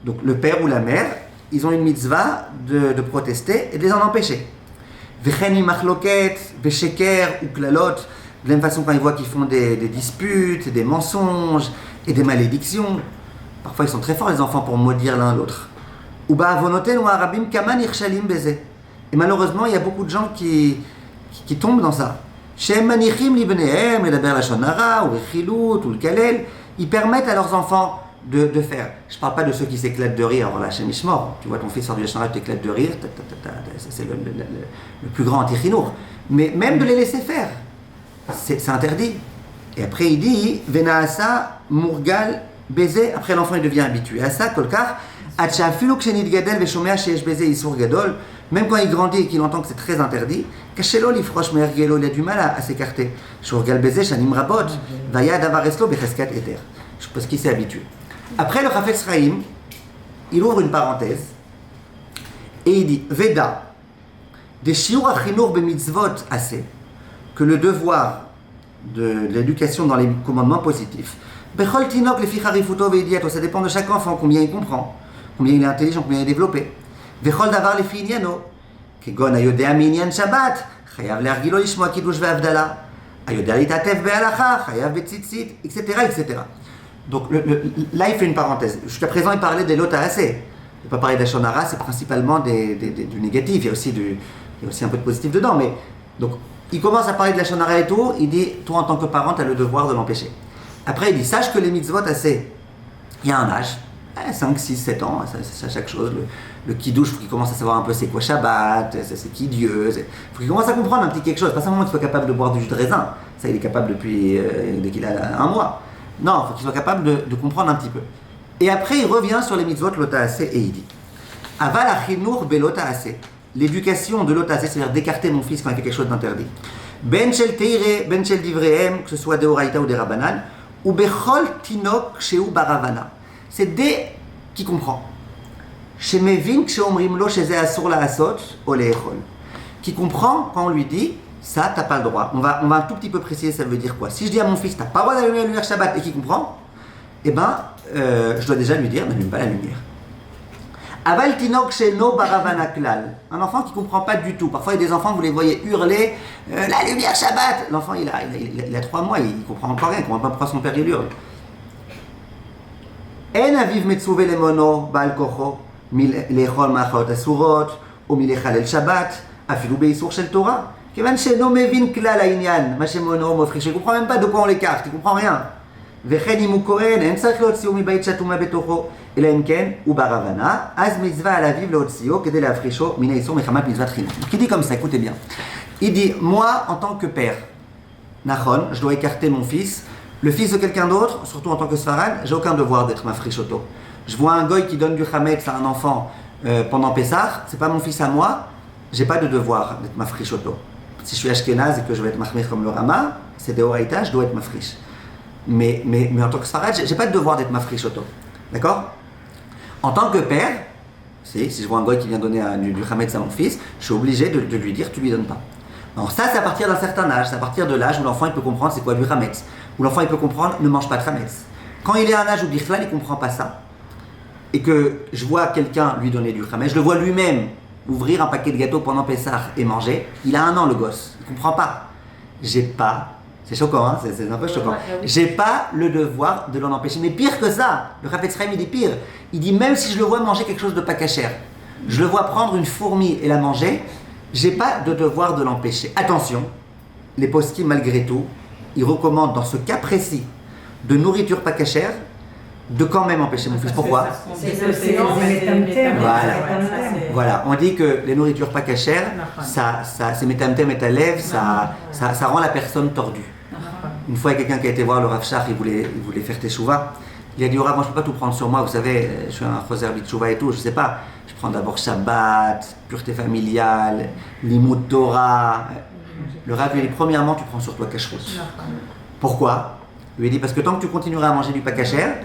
Donc le père ou la mère, ils ont une mitzvah de protester et de les en empêcher. Vecheni machloket, vesheker ou klalot. De la même façon quand ils voient qu'ils font des disputes, des mensonges et des malédictions. Parfois ils sont très forts les enfants pour maudire l'un l'autre. Ou ba'avonoten ou arabim kaman irshalim beze. Et malheureusement il y a beaucoup de gens qui tombent dans ça. Shem manichim libnehem ledaber lashon hara ou lechilut ou le kalel. Ils permettent à leurs enfants de faire. Je ne parle pas de ceux qui s'éclatent de rire. Alors là, Hashem Yishmor, tu vois ton fils sort du lashon hara, tu t'éclates de rire, c'est le plus grand anti-chinour. Mais même de les laisser faire, c'est interdit. Et après il dit Venaasa Murgal Baiser. Après l'enfant il devient habitué à ça, Kolkar. Achafilu Kshenit Gadel Veshomea Sheesh Baiser Isur Gadol. Même quand il grandit et qu'il entend que c'est très interdit, Kachelo Lifrosh Mergelo, il a du mal à s'écarter. Shurgal Baiser Shanim Rabot. Vaya Davareslo Becheskat Eter. Parce qu'il s'est habitué. Après le Chafetz Chaim, il ouvre une parenthèse et il dit Veda, des shiur achinour bemitzvot assez, que le devoir de l'éducation dans les commandements positifs, bechol tinok lefi charifuto veidiato, ça dépend de chaque enfant, combien il comprend, combien il est intelligent, combien il est développé. Vechol davar lefi inyano, kegon ayodea minyan shabbat, chayav leargilo lishmoa kiddush ve'avdala, ayodea litatef be'alacha, chayav betzitzit, etc., etc. Donc là, il fait une parenthèse. Jusqu'à présent, il parlait des lotas assez. Il ne peut pas parler d'Ashonara, c'est principalement du négatif. Il y a aussi un peu de positif dedans. Mais, donc, il commence à parler de l'Ashonara et tout. Il dit, toi, en tant que parent, tu as le devoir de l'empêcher. Après, il dit, sache que les mitzvot assez, il y a un âge, 5, 6, 7 ans, c'est chaque chose. Le kiddush, il faut qu'il commence à savoir un peu c'est quoi Shabbat, c'est qui Dieu. Il faut qu'il commence à comprendre un petit quelque chose. Pas simplement qu'il soit capable de boire du jus de raisin. Ça, il est capable depuis dès qu'il a 1 mois. Non, il faut qu'il soit capable de comprendre un petit peu. Et après, il revient sur les mitzvot l'ota'ase et il dit Aval achinour belota'ase. L'éducation de l'ota'ase, c'est-à-dire d'écarter mon fils quand il fait quelque chose d'interdit. Ben shel teire, ben shel divrehem, que ce soit des oraïta ou des rabanan, ou bechol tinok sheu baravana. C'est dès qui comprend. Shemevin ksheomrim lo sheze asur la asot o leechol. Qui comprend quand on lui dit ça, t'as pas le droit. On va un tout petit peu préciser, ça veut dire quoi. Si je dis à mon fils, t'as pas le droit d'allumer la lumière Shabbat et qu'il comprend, eh ben, je dois déjà lui dire, n'allume pas la lumière. Aval tinok sheno baravana klal. Un enfant qui comprend pas du tout. Parfois, il y a des enfants, vous les voyez hurler, la lumière Shabbat. L'enfant, il a 3 mois, il comprend encore rien, il comprend pas pourquoi son père il hurle. En aviv metzouve lemono bal kocho milechol machot asurot ou milechalel Shabbat afilu beisur shel Torah. Je ne comprends même pas de quoi on l'écarte, il ne comprend rien. Qui dit comme ça, écoutez bien. Il dit, moi en tant que père, Nachon, je dois écarter mon fils. Le fils de quelqu'un d'autre, surtout en tant que Sfarad, j'ai aucun devoir d'être ma frichoto. Je vois un goy qui donne du chametz à un enfant pendant Pessah, c'est pas mon fils à moi, j'ai pas de devoir d'être ma frichoto. Si je suis ashkénaze et que je vais être mahmir comme le Rama, c'est des oraïta, je dois être mafrish. Mais en tant que Sfarad, j'ai pas de devoir d'être mafrish auto. D'accord? En tant que père, si je vois un goy qui vient donner du chametz à mon fils, je suis obligé de lui dire tu lui donnes pas. Alors ça, c'est à partir d'un certain âge, c'est à partir de l'âge où l'enfant il peut comprendre c'est quoi du chametz, où l'enfant il peut comprendre ne mange pas de chametz. Quand il est à un âge où Bichlal il comprend pas ça, et que je vois quelqu'un lui donner du chametz, je le vois lui-même ouvrir un paquet de gâteaux pendant Pessah et manger, il a 1 an le gosse, il comprend pas. C'est choquant, hein, c'est un peu choquant. J'ai pas le devoir de l'en empêcher. Mais pire que ça, le Chafetz Chaim il dit pire. Il dit même si je le vois manger quelque chose de pas cachère, je le vois prendre une fourmi et la manger, j'ai pas de devoir de l'empêcher. Attention, les poskim malgré tout, ils recommandent dans ce cas précis de nourriture pas cachère, de quand même empêcher mon fils. Pourquoi? Voilà, on dit que les nourritures pas cachères, ça c'est métamtem et ta lèvre, ça rend la personne tordue. Une fois, il y a quelqu'un qui a été voir le Rav Shach, il voulait faire teshuva. Il a dit au Rav, moi je peux pas tout prendre sur moi, vous savez, je suis un choser b'teshuva et tout, je sais pas. Je prends d'abord Shabbat, pureté familiale, limud Torah. Le Rav lui a dit, premièrement, tu prends sur toi kashrut. Pourquoi? Il lui a dit, parce que tant que tu continueras à manger du pas cachère,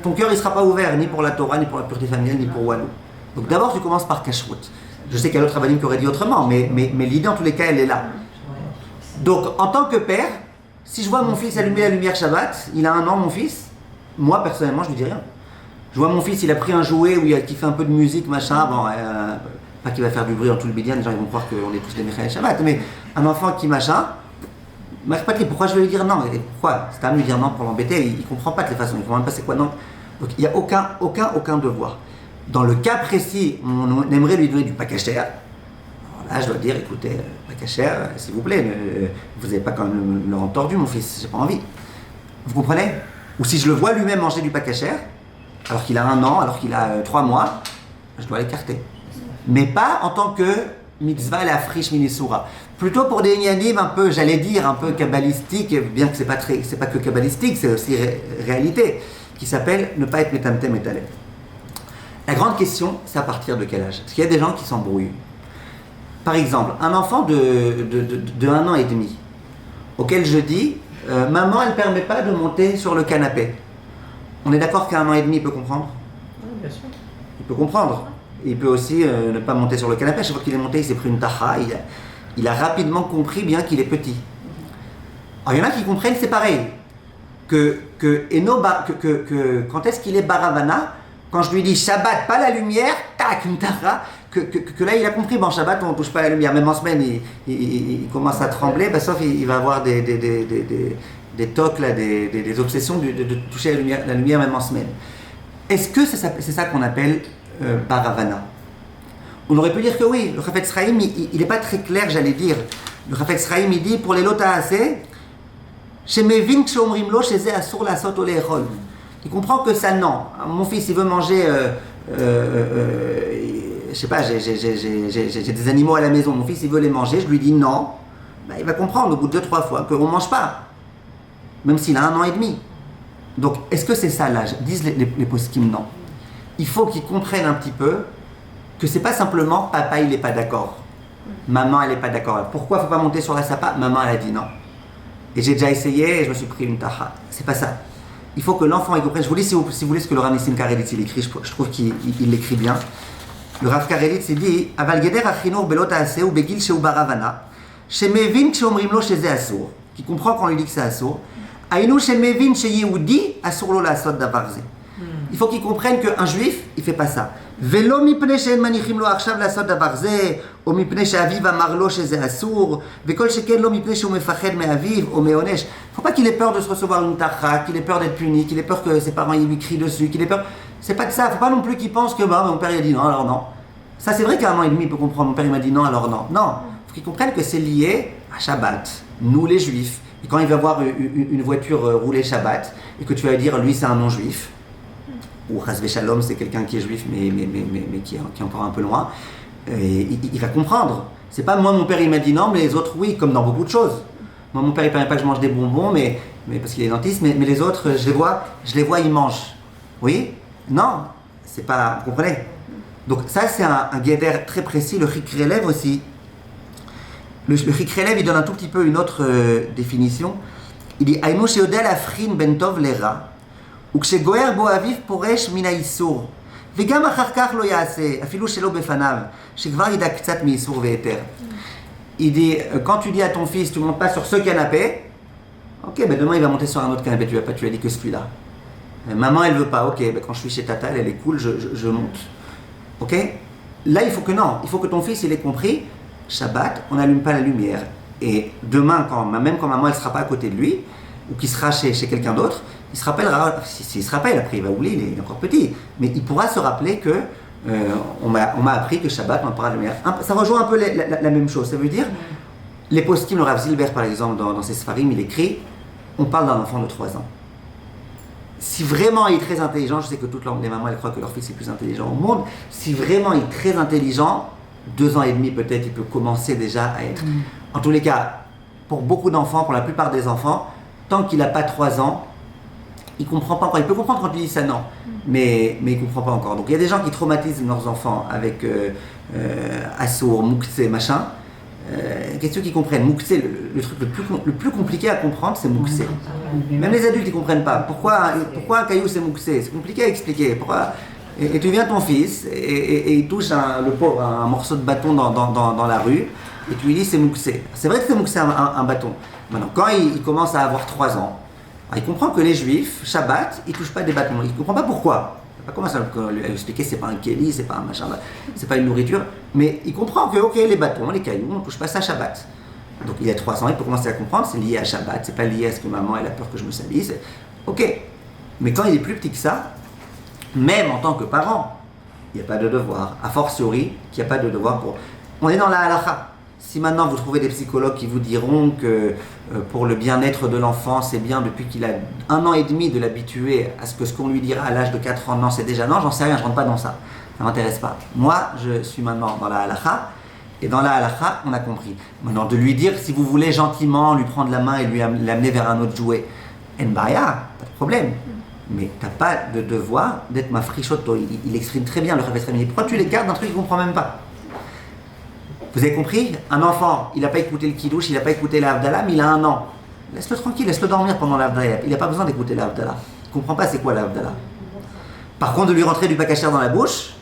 ton cœur il sera pas ouvert ni pour la Torah, ni pour la pureté familiale, ni pour Walou. Donc d'abord tu commences par kashrut. Je sais qu'il y a d'autres rabbinim qui auraient dit autrement, mais l'idée en tous les cas elle est là. Donc en tant que père, si je vois mon fils allumer la lumière Shabbat, il a 1 an mon fils, moi personnellement je lui dis rien. Je vois mon fils, il a pris un jouet qui fait un peu de musique, machin, bon, pas qu'il va faire du bruit dans tout le bédian, les gens ils vont croire qu'on est tous des Michael Shabbat, mais un enfant qui machin, pourquoi je vais lui dire non? Pourquoi? C'est à lui dire non pour l'embêter, il comprend pas de toute façon, il comprend même pas c'est quoi non. Donc il n'y a aucun devoir. Dans le cas précis, on aimerait lui donner du pakasher. Là, je dois dire, écoutez, pakasher, s'il vous plaît, vous n'avez pas quand même le rendre tordu, mon fils, j'ai pas envie. Vous comprenez? Ou si je le vois lui-même manger du pakasher, alors qu'il a 1 an, alors qu'il a 3 mois, je dois l'écarter. Mais pas en tant que mitzvah la friche minisura. Plutôt pour des inyanim un peu, j'allais dire, un peu kabbalistiques, bien que c'est pas que kabbalistique, c'est aussi réalité, qui s'appelle ne pas être metamtem et taleb. La grande question, c'est à partir de quel âge? Parce qu'il y a des gens qui s'embrouillent. Par exemple, un enfant de 1 an et demi, auquel je dis, maman, elle ne permet pas de monter sur le canapé. On est d'accord qu'à 1 an et demi, il peut comprendre? Oui, bien sûr. Il peut comprendre. Il peut aussi ne pas monter sur le canapé. Chaque fois qu'il est monté, il s'est pris une taha. Il a rapidement compris, bien qu'il est petit. Alors, il y en a qui comprennent, c'est pareil. Que quand est-ce qu'il est baravana, quand je lui dis Shabbat, pas la lumière, tac, une taha, que là il a compris, bon, Shabbat, on ne touche pas la lumière. Même en semaine, il commence à trembler, sauf il va avoir des tocs, là, des obsessions de toucher la lumière même en semaine. Est-ce que c'est ça qu'on appelle Baravana? On aurait pu dire que oui. Le Chafetz Chaim, il n'est pas très clair, j'allais dire. Le Chafetz Chaim, il dit pour les lotaaseh, Shemevin kshomrim lo sheze asur lasot o le'echol. Il comprend que ça, non. Mon fils, il veut manger, je sais pas, j'ai des animaux à la maison. Mon fils, il veut les manger. Je lui dis non. Ben, il va comprendre au bout de 2-3 fois qu'on ne mange pas. Même s'il a 1 an et demi. Donc, est-ce que c'est ça l'âge? Disent les poskim, non. Il faut qu'ils comprennent un petit peu que c'est pas simplement papa il n'est pas d'accord, maman elle n'est pas d'accord. Pourquoi il ne faut pas monter sur la sapa? Maman elle a dit non. Et j'ai déjà essayé et je me suis pris une taha. C'est pas ça. Il faut que l'enfant il comprenne. Je vous lis si vous voulez ce que le Rav Nissim Karelitz il écrit. Je trouve qu'il l'écrit bien. Le Rav Karelitz il dit Aval geder achinur belot haaseh ou begil sheu baravana shemevin kshomrim lo sheze asur. Qui comprend quand on lui dit que c'est asur. Ainu shemevin sheyehudi asur lo laasot davar ze. Il faut qu'ils comprennent qu'un juif, il ne fait pas ça. Velo mipnei she'en manichim lo achav lasot davar ze, ou mipnei she'aviv amar lo sheze asur, vekol sheken lo mipnei she'u mefached me'aviv, ou me'onesh. Il ne faut pas qu'il ait peur de se recevoir une tacha, qu'il ait peur d'être puni, qu'il ait peur que ses parents lui crient dessus, qu'il ait peur... C'est pas de ça. Il ne faut pas non plus qu'il pense que mon père il a dit non, alors non. Ça c'est vrai qu'à 1 an et demi il peut comprendre, mon père il m'a dit non, alors non. Non, il faut qu'il comprenne que c'est lié à Shabbat, nous les juifs. Et quand il va voir une voiture rouler Shabbat, et que tu vas lui dire lui c'est un non-juif, ou Chasvé Shalom, c'est quelqu'un qui est juif, mais qui est encore un peu loin, et il va comprendre. C'est pas moi, mon père, il m'a dit non, mais les autres, oui, comme dans beaucoup de choses. Moi, mon père, il ne permet pas que je mange des bonbons, mais parce qu'il est dentiste, mais les autres, je les vois, ils mangent. Oui? Non, c'est pas... Vous comprenez? Donc ça, c'est un guéder très précis. Le Chik Relev aussi. Le Chik Relev, il donne un tout petit peu une autre définition. Il dit « Aïnou sheodel afrin bentov lera » וכשגוער בו אביו פורש מן האיסור וגם אחר כך לא יעשה אפילו שלא בפניו שכבר ידע קצת מאיסור והיתר. Il dit quand tu dis à ton fils tu montes pas sur ce canapé, ok ben demain il va monter sur un autre canapé, tu lui as dit que celui-là. Maman elle veut pas, ok ben quand je suis chez tata elle est cool, je monte. Ok, là il faut que ton fils il ait compris Shabbat on n'allume pas la lumière et demain même quand maman elle sera pas à côté de lui ou qu'il sera chez quelqu'un d'autre, il se rappellera, s'il se rappelle, après il va oublier, il est encore petit, mais il pourra se rappeler que on m'a appris que Shabbat, on parle de lumière. Ça rejoint un peu la même chose, ça veut dire, les poskim, le Rav Zilber par exemple, dans ses Sfarim, il écrit, on parle d'un enfant de 3 ans. Si vraiment il est très intelligent, je sais que toutes les mamans elles croient que leur fils est le plus intelligent au monde, si vraiment il est très intelligent, 2 ans et demi peut-être, il peut commencer déjà à être. En tous les cas, pour beaucoup d'enfants, pour la plupart des enfants, tant qu'il n'a pas 3 ans, il ne comprend pas encore. Il peut comprendre quand tu dis ça, non, mais il ne comprend pas encore. Donc il y a des gens qui traumatisent leurs enfants avec Assour, Moukse, machin. Qu'est-ce qu'ils comprennent? Moukse, le truc le plus compliqué à comprendre, c'est Moukse. Même les adultes, ils ne comprennent pas. Pourquoi un caillou, c'est Moukse? C'est compliqué à expliquer. Et tu viens ton fils, et il touche le pauvre un morceau de bâton dans la rue, et tu lui dis c'est Moukse. C'est vrai que c'est Moukse un bâton. Maintenant, quand il commence à avoir 3 ans, il comprend que les juifs, Shabbat, ils ne touchent pas des bâtons. Il ne comprend pas pourquoi. Il ne pas comment ça lui expliquer, c'est pas un kéli, c'est pas un machin, c'est pas une nourriture. Mais il comprend que, ok, les bâtons, les cailloux, on ne touche pas ça à Shabbat. Donc il a 3 ans, il peut commencer à comprendre, c'est lié à Shabbat, c'est pas lié à ce que maman elle a peur que je me salisse. Ok. Mais quand il est plus petit que ça, même en tant que parent, il n'y a pas de devoir. A fortiori, qu'il n'y a pas de devoir pour... On est dans la halakha. Si maintenant vous trouvez des psychologues qui vous diront que pour le bien-être de l'enfant, c'est bien depuis qu'il a 1 an et demi de l'habituer à ce qu'on lui dira à l'âge de 4 ans, non, c'est déjà non, j'en sais rien, je rentre pas dans ça. Ça ne m'intéresse pas. Moi, je suis maintenant dans la halakha Et dans la halakha, on a compris. Maintenant, de lui dire, si vous voulez gentiment lui prendre la main et l'amener vers un autre jouet, en baya, pas de problème. Mais t'as pas de devoir d'être ma frichoto. Il exprime très bien le Chafetz Chaim. Pourquoi tu les gardes d'un truc qu'il ne comprend même pas? Vous avez compris? Un enfant, il n'a pas écouté le kiddush, il n'a pas écouté la Havdalah, mais il a 1 an. Laisse-le tranquille, laisse-le dormir pendant la Havdalah. Il n'a pas besoin d'écouter la Havdalah. Il ne comprend pas c'est quoi la Havdalah. Par contre, de lui rentrer du pakasher dans la bouche,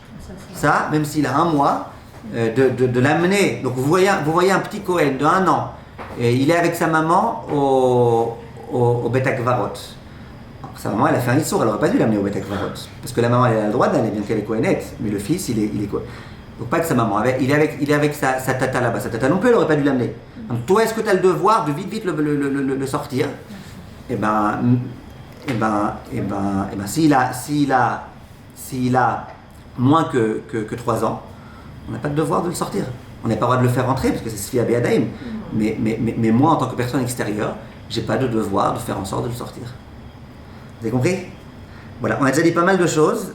ça, même s'il a 1 mois, de l'amener. Donc vous voyez un petit Cohen de 1 an, et il est avec sa maman au Bet HaKvarot. Sa maman, elle a fait un issour, elle n'aurait pas dû l'amener au Bet HaKvarot. Parce que la maman, elle a le droit d'aller, bien qu'elle est Cohenette, mais le fils, il est quoi? Donc pas avec sa maman, il est avec sa tata là-bas. Sa tata non plus, elle n'aurait pas dû l'amener. Donc toi, est-ce que tu as le devoir de vite le sortir? S'il a moins que 3 ans, on n'a pas de devoir de le sortir. On n'a pas le droit de le faire rentrer, parce que c'est Sfi Abéadaïm. Mais moi, en tant que personne extérieure, j'ai pas de devoir de faire en sorte de le sortir. Vous avez compris? Voilà, on a déjà dit pas mal de choses,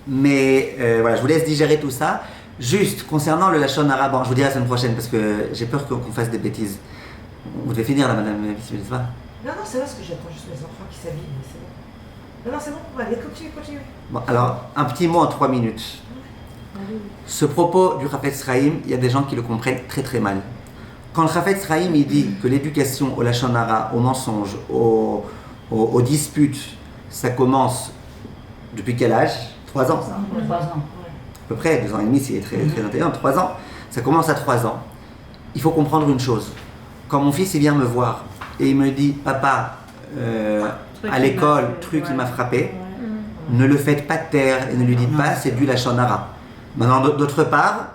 mais voilà, je vous laisse digérer tout ça. Juste, concernant le Lachon Hara, bon, je vous dirai la semaine prochaine, parce que j'ai peur qu'on fasse des bêtises. Vous devez finir là, madame, n'est-ce pas? Non, c'est vrai, parce que j'attends juste mes enfants qui s'habillent, mais c'est bon. Non, c'est bon, allez, continue. Bon, alors, un petit mot en 3 minutes. Ce propos du Chafetz Chaim, il y a des gens qui le comprennent très très mal. Quand le Chafetz Chaim il dit que l'éducation au Lachon Hara, au mensonge, aux disputes, ça commence depuis quel âge? 3 ans. 3 ans. À peu près, 2 ans et demi, c'est très intelligent, 3 ans. Ça commence à 3 ans. Il faut comprendre une chose. Quand mon fils il vient me voir et il me dit, papa, à l'école, il m'a frappé, ne le faites pas taire et ne lui dites pas, c'est du Lachon Hara. Maintenant, d'autre part,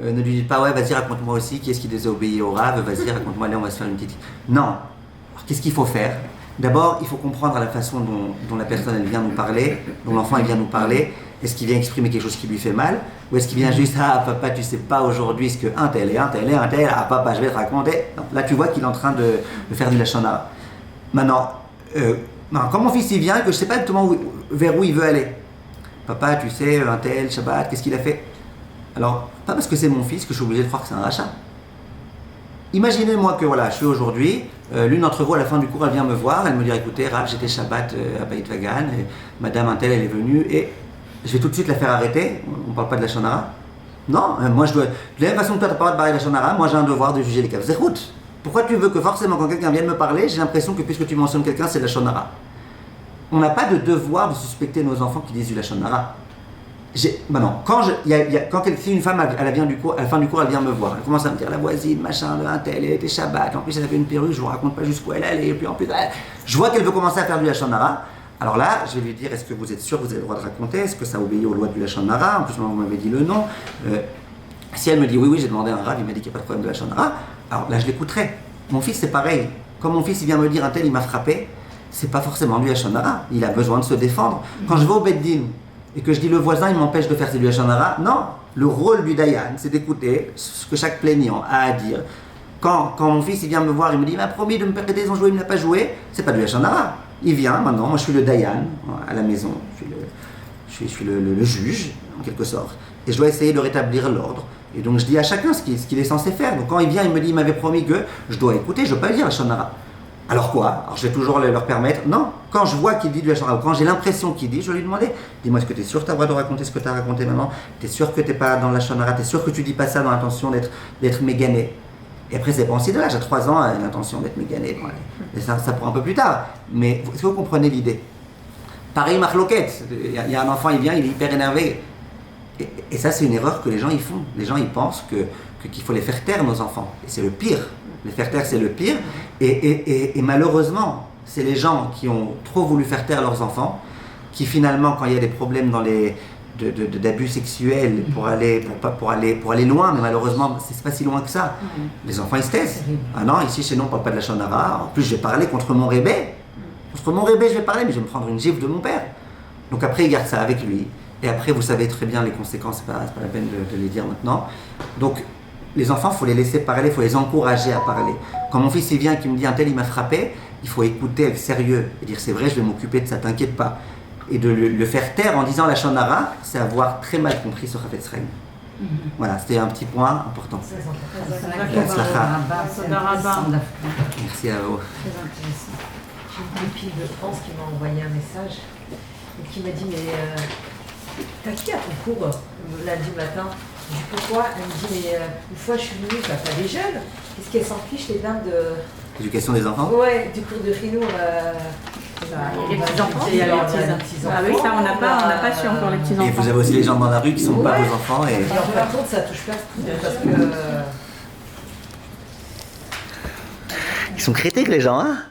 ne lui dites pas, ouais, vas-y, raconte-moi aussi, qui est-ce qui désobéit au Rav, vas-y, raconte-moi, allez, on va se faire une petite. Non. Alors, qu'est-ce qu'il faut faire? D'abord, il faut comprendre la façon dont la personne elle vient nous parler, dont l'enfant il vient nous parler. Est-ce qu'il vient exprimer quelque chose qui lui fait mal? Ou est-ce qu'il vient juste, ah papa, tu sais pas aujourd'hui ce que un tel, ah papa, je vais te raconter. Non, là, tu vois qu'il est en train de faire du Lachon Hara. Maintenant, quand mon fils il vient, que je sais pas exactement vers où il veut aller. Papa, tu sais, un tel, Shabbat, qu'est-ce qu'il a fait? Alors, pas parce que c'est mon fils que je suis obligé de croire que c'est un rachat. Imaginez-moi que voilà, je suis aujourd'hui, l'une d'entre vous à la fin du cours, elle vient me voir, elle me dit écoutez, Rav, j'étais Shabbat à Beit Vagan, et madame un tel, elle est venue, et je vais tout de suite la faire arrêter. On ne parle pas de Lachon Hara. Non, moi je dois. De la même façon que toi, tu n'as pas le droit de parler de Lachon Hara, moi j'ai un devoir de juger les cas. Zérout. Pourquoi tu veux que forcément, quand quelqu'un vienne me parler, j'ai l'impression que puisque tu mentionnes quelqu'un, c'est Lachon Hara? On n'a pas de devoir de suspecter nos enfants qui disent du Lachon Hara. Quand une femme, elle vient à la fin du cours, elle vient me voir, elle commence à me dire la voisine, machin, le un tel, elle était Shabbat, en plus elle avait une perruque, je vous raconte pas jusqu'où elle allait, et puis en plus, je vois qu'elle veut commencer à faire du Lachon Hara. Alors là, je vais lui dire, est-ce que vous êtes sûr que vous avez le droit de raconter? Est-ce que ça obéit aux lois du Lachon Hara? En plus, vous m'avez dit le nom. Si elle me dit oui, j'ai demandé à un Rav, il m'a dit qu'il n'y a pas de problème de Lachon Hara, alors là, je l'écouterai. Mon fils, c'est pareil. Quand mon fils il vient me dire un tel, il m'a frappé, c'est pas forcément du Lachon Hara. Il a besoin de se défendre. Quand je vais au Beit Din et que je dis le voisin, il m'empêche de faire du Lachon Hara, non. Le rôle du Dayan, c'est d'écouter ce que chaque plaignant a à dire. Quand mon fils il vient me voir, il me dit il m'a promis de me prêter son jouet, il ne l'a pas joué, c'est pas du Lachon Hara. Il vient maintenant, moi je suis le Dayan à la maison, je suis le juge en quelque sorte, et je dois essayer de rétablir l'ordre. Et donc je dis à chacun ce qu'il est censé faire. Donc quand il vient, il me dit il m'avait promis que je dois écouter, je ne dois pas lui dire Lachon Hara. Alors quoi? Alors je vais toujours leur permettre. Non, quand je vois qu'il dit du Lachon Hara, quand j'ai l'impression qu'il dit, je vais lui demander dis-moi, est-ce que tu es sûr que tu as le droit de raconter ce que tu as raconté maintenant? Tu es sûr que tu n'es pas dans le Lachon Hara? Tu es sûr que tu dis pas ça dans l'intention d'être mégané? Et après, c'est pas aussi de l'âge, à 3 ans, elle a l'intention d'être mégané. Bon, et ça prend un peu plus tard. Mais est-ce que vous comprenez l'idée? Pareil, Marloquette. Il y a un enfant, il vient, il est hyper énervé. Et ça, c'est une erreur que les gens ils font. Les gens, ils pensent qu'il faut les faire taire, nos enfants. Et c'est le pire. Les faire taire, c'est le pire. Et malheureusement, c'est les gens qui ont trop voulu faire taire leurs enfants, qui finalement, quand il y a des problèmes dans d'abus sexuels pour aller loin, mais malheureusement c'est pas si loin que ça. Les enfants ils se taisent. Ah non, ici chez nous on parle pas de Lachon Hara. En plus je vais parler contre mon rébé. Contre mon rébé je vais parler, mais je vais me prendre une gifle de mon père. Donc après il garde ça avec lui. Et après vous savez très bien les conséquences, c'est pas la peine de les dire maintenant. Donc les enfants, faut les laisser parler, faut les encourager à parler. Quand mon fils il vient et qu'il me dit un tel il m'a frappé, il faut écouter avec sérieux et dire c'est vrai, je vais m'occuper de ça, t'inquiète pas. Et de le faire taire en disant Lachon Hara, c'est avoir très mal compris ce Chafetz Chaim. Voilà, c'était un petit point important. Très important. Merci à vous. Très intéressant. J'ai une copine de France qui m'a envoyé un message et qui m'a dit mais t'as qui à ton cours lundi matin? Je dis pourquoi? Elle me dit mais une fois je suis venue, t'as des jeunes, qu'est-ce qu'elles s'en fichent les dames de... L'éducation des enfants? Ouais, du cours de Rino. Il y a les petits-enfants. Il y a les petits-enfants. Ah oui, ça on n'a pas su encore les Et petits-enfants. vous avez aussi les gens dans la rue qui ne sont pas vos enfants. Et... Et en fin de compte, ça touche pas parce que... Ils sont critiques les gens, hein?